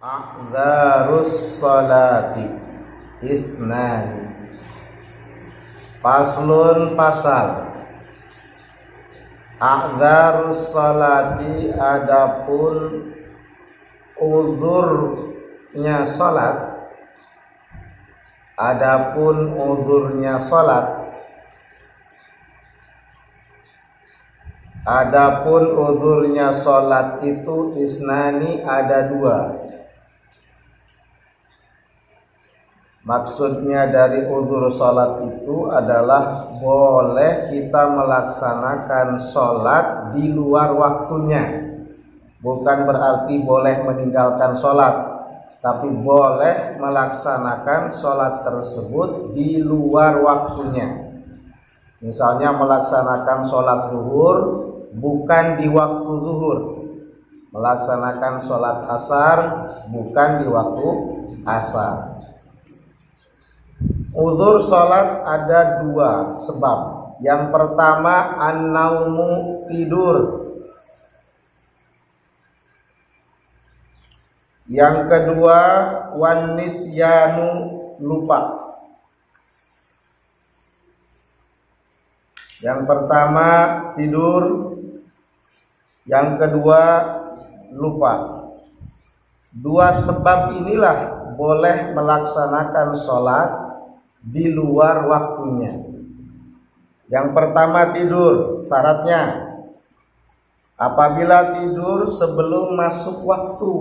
A'dzarus salati isnani. Faslun pasal. A'dzarus salati, adapun uzurnya salat. Adapun uzurnya salat. Adapun uzurnya salat itu isnani, ada dua. Maksudnya dari uzur salat itu adalah boleh kita melaksanakan salat di luar waktunya. Bukan berarti boleh meninggalkan salat, tapi boleh melaksanakan salat tersebut di luar waktunya. Misalnya melaksanakan salat zuhur bukan di waktu zuhur, melaksanakan salat asar bukan di waktu asar. Uzur salat ada dua sebab. Yang pertama an-naumu, tidur. Yang kedua wan nisyanu, lupa. Yang pertama tidur, yang kedua lupa. Dua sebab inilah boleh melaksanakan sholat di luar waktunya. Yang pertama tidur, syaratnya apabila tidur sebelum masuk waktu.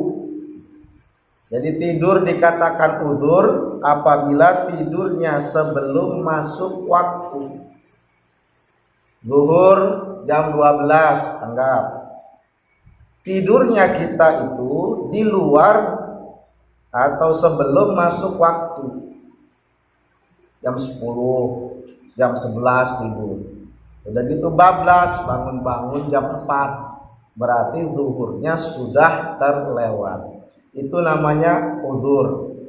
Jadi tidur dikatakan uzur apabila tidurnya sebelum masuk waktu. Zuhur jam 12, anggap tidurnya kita itu di luar atau sebelum masuk waktu. Jam 10, jam 11 tidur. Udah gitu bablas, bangun-bangun jam 4. Berarti zuhurnya sudah terlewat. Itu namanya uzur.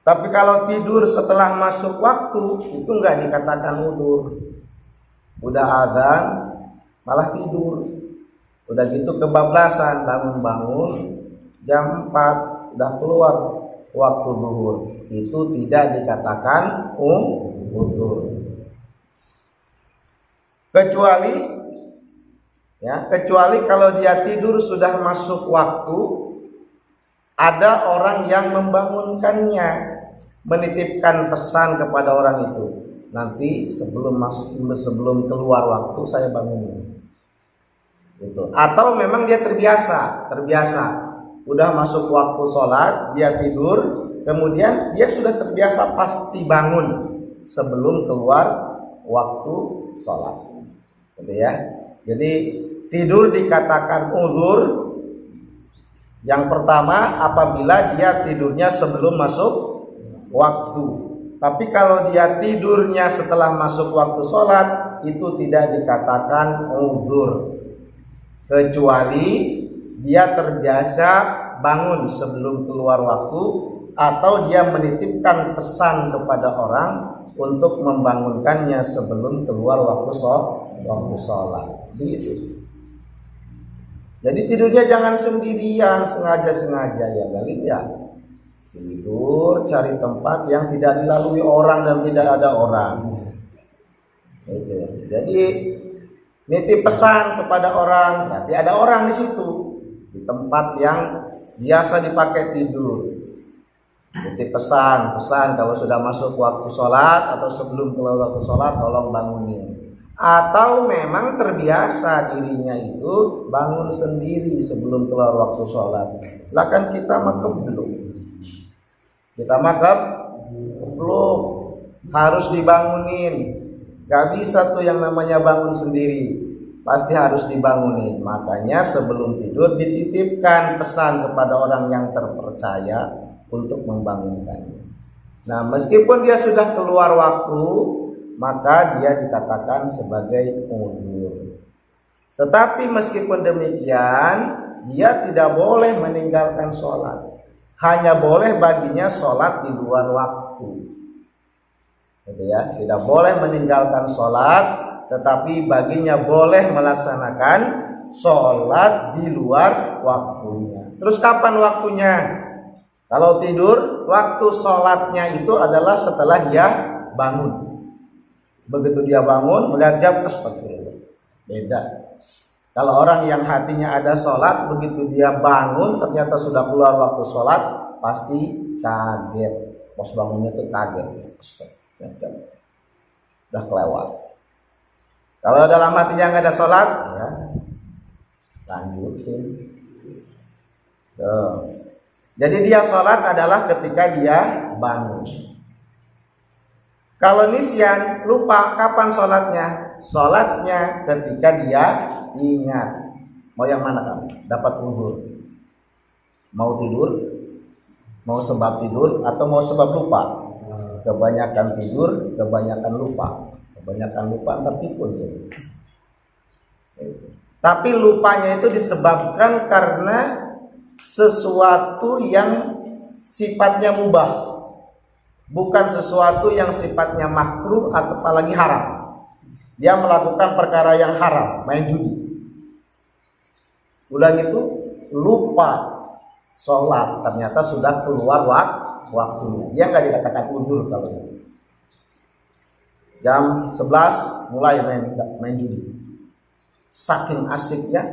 Tapi kalau tidur setelah masuk waktu, itu enggak dikatakan uzur. Udah adzan malah tidur. Udah gitu kebablasan, bangun-bangun jam 4 udah keluar waktu zuhur. Itu tidak dikatakan uzur. Kecuali kalau dia tidur sudah masuk waktu, ada orang yang membangunkannya, menitipkan pesan kepada orang itu. Nanti sebelum keluar waktu saya bangunin. Gitu. Atau memang dia terbiasa. Udah masuk waktu sholat, dia tidur, kemudian dia sudah terbiasa pasti bangun sebelum keluar waktu sholat. Gitu ya. Jadi tidur dikatakan uzur. Yang pertama apabila dia tidurnya sebelum masuk waktu. Tapi kalau dia tidurnya setelah masuk waktu sholat, itu tidak dikatakan uzur. Kecuali dia terbiasa bangun sebelum keluar waktu, atau dia menitipkan pesan kepada orang untuk membangunkannya sebelum keluar waktu sholat. Gitu. Jadi tidurnya jangan sendirian, sengaja ya kali ya. Tidur cari tempat yang tidak dilalui orang dan tidak ada orang. Itu. Jadi nitip pesan kepada orang, berarti ada orang di situ, di tempat yang biasa dipakai tidur. Nitip pesan kalau sudah masuk waktu sholat atau sebelum keluar waktu sholat, tolong bangunin. Atau memang terbiasa dirinya itu bangun sendiri sebelum keluar waktu sholat. Lah kan kita mah belum. Kita makap belum, harus dibangunin. Gak bisa tuh yang namanya bangun sendiri, pasti harus dibangunin. Makanya sebelum tidur dititipkan pesan kepada orang yang terpercaya untuk membangunkannya. Nah, meskipun dia sudah keluar waktu, maka dia dikatakan sebagai uzur. Tetapi meskipun demikian, dia tidak boleh meninggalkan sholat. Hanya boleh baginya sholat di luar waktu. Gitu ya, tidak boleh meninggalkan sholat, tetapi baginya boleh melaksanakan sholat di luar waktunya. Terus kapan waktunya? Kalau tidur, waktu sholatnya itu adalah setelah dia bangun. Begitu dia bangun, melihat jam, astagfirullah. Beda. Kalau orang yang hatinya ada sholat, begitu dia bangun, ternyata sudah keluar waktu sholat, pasti kaget. Pas bangunnya itu kaget. Astagfirullah. Udah kelewat. Kalau dalam hatinya nggak ada sholat, ya lanjutin. Tuh. Jadi dia sholat adalah ketika dia bangun. Kalau nisyan, lupa kapan sholatnya? Sholatnya ketika dia ingat. Mau yang mana kamu? Dapat uzur. Mau tidur? Mau sebab tidur atau mau sebab lupa? Kebanyakan tidur, kebanyakan lupa. Kebanyakan lupa terpikul. Tapi lupanya itu disebabkan karena sesuatu yang sifatnya mubah, bukan sesuatu yang sifatnya makruh atau apalagi haram. Dia melakukan perkara yang haram, main judi. Udah gitu lupa sholat, ternyata sudah keluar waktunya. Dia nggak dikatakan uzur kalau itu. Jam 11 mulai main judi. Saking asiknya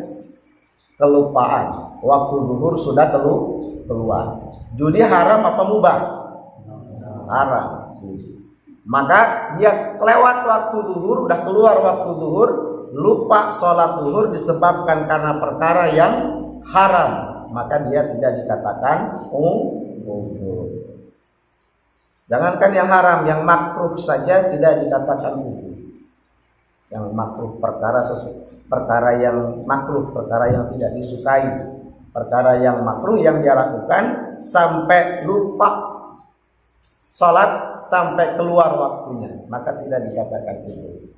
kelupaan, waktu zuhur sudah keluar. Judi haram apa mubah? Haram. Maka dia kelewat waktu zuhur, udah keluar waktu zuhur, lupa sholat zuhur disebabkan karena perkara yang haram, maka dia tidak dikatakan uzur. Jangankan yang haram, yang makruh saja tidak dikatakan uzur. Yang makruh perkara yang makruh, perkara yang tidak disukai, perkara yang makruh yang dia lakukan sampai lupa sholat sampai keluar waktunya, maka tidak dikatakan uzur.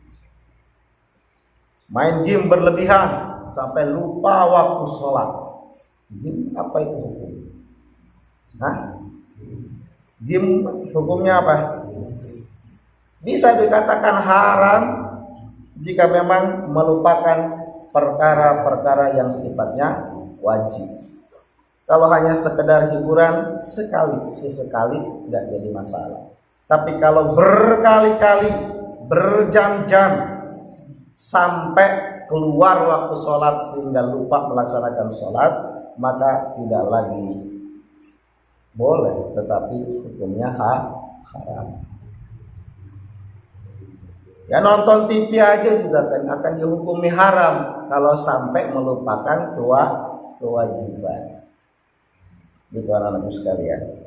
Main game berlebihan sampai lupa waktu sholat, game apa itu hukum? Game hukumnya apa? Bisa dikatakan haram jika memang melupakan perkara-perkara yang sifatnya wajib. Kalau hanya sekedar hiburan sesekali tidak jadi masalah. Tapi kalau berkali-kali, berjam-jam sampai keluar waktu sholat sehingga lupa melaksanakan sholat, maka tidak lagi boleh, tetapi hukumnya haram. Ya nonton TV aja juga kan akan dihukumi haram kalau sampai melupakan kewajiban. Gitu anak-anakku sekalian.